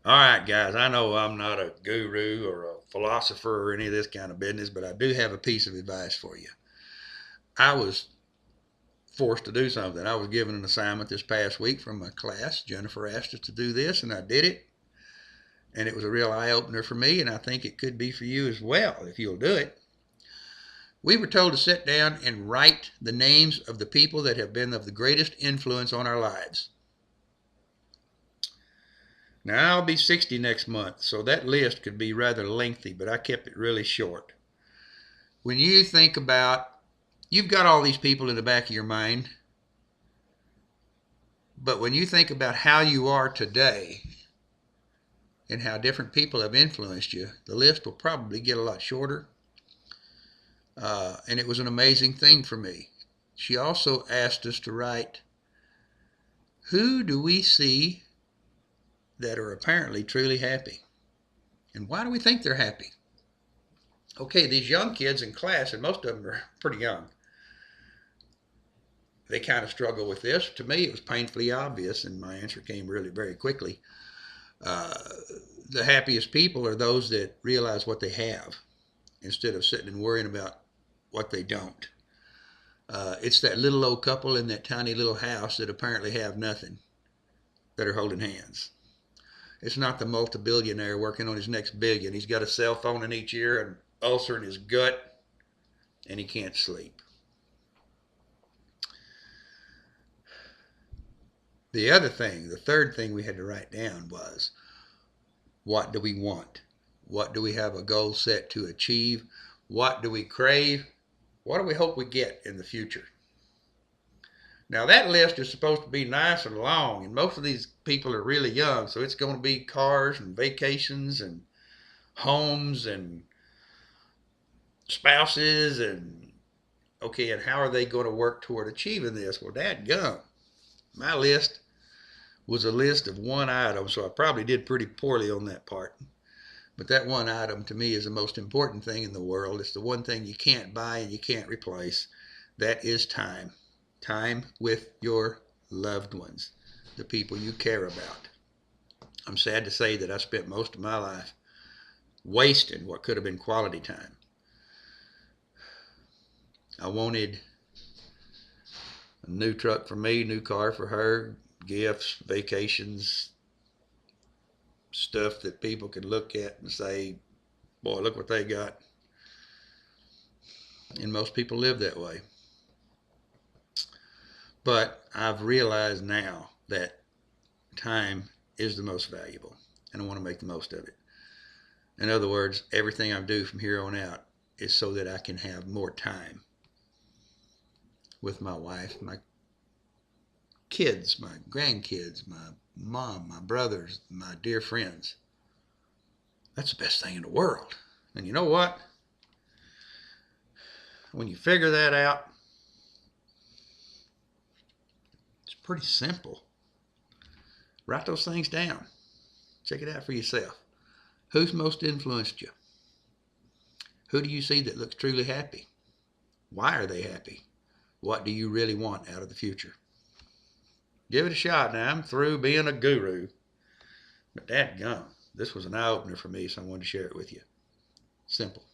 All right, guys, I know I'm not a guru or a philosopher or any of this kind of business, but I do have a piece of advice for you. I was forced to do something. I was given an assignment this past week from my class. Jennifer asked us to do this, and I did it. And it was a real eye opener for me, and I think it could be for you as well if you'll do it. We were told to sit down and write the names of the people that have been of the greatest influence on our lives. Now, I'll be 60 next month, so that list could be rather lengthy, but I kept it really short. When you think about, you've got all these people in the back of your mind, but when you think about how you are today and how different people have influenced you, the list will probably get a lot shorter. And it was an amazing thing for me. She also asked us to write, who do we see that are apparently truly happy? And why do we think they're happy? Okay, these young kids in class, and most of them are pretty young, they kind of struggle with this. To me, it was painfully obvious, and my answer came really very quickly. Uh, the happiest people are those that realize what they have instead of sitting and worrying about what they don't. It's that little old couple in that tiny little house that apparently have nothing that are holding hands. It's not the multi-billionaire working on his next billion. He's got a cell phone in each ear, an ulcer in his gut, and he can't sleep. The other thing, the third thing we had to write down was, what do we want? What do we have a goal set to achieve? What do we crave? What do we hope we get in the future? Now, that list is supposed to be nice and long, and most of these people are really young, so it's going to be cars and vacations and homes and spouses and, okay, and how are they going to work toward achieving this? Well, dadgum, my list was a list of one item, so I probably did pretty poorly on that part. But that one item to me is the most important thing in the world. It's the one thing you can't buy and you can't replace. That is time. Time with your loved ones, the people you care about. I'm sad to say that I spent most of my life wasting what could have been quality time. I wanted a new truck for me, new car for her, gifts, vacations, stuff that people could look at and say, boy, look what they got. And most people live that way. But I've realized now that time is the most valuable, and I want to make the most of it. In other words, everything I do from here on out is so that I can have more time with my wife, my kids, my grandkids, my mom, my brothers, my dear friends. That's the best thing in the world. And you know what? When you figure that out, it's pretty simple. Write those things down. Check it out for yourself. Who's most influenced you? Who do you see that looks truly happy? Why are they happy? What do you really want out of the future? Give it a shot now. I'm through being a guru. But dadgum, this was an eye-opener for me, so I wanted to share it with you. Simple.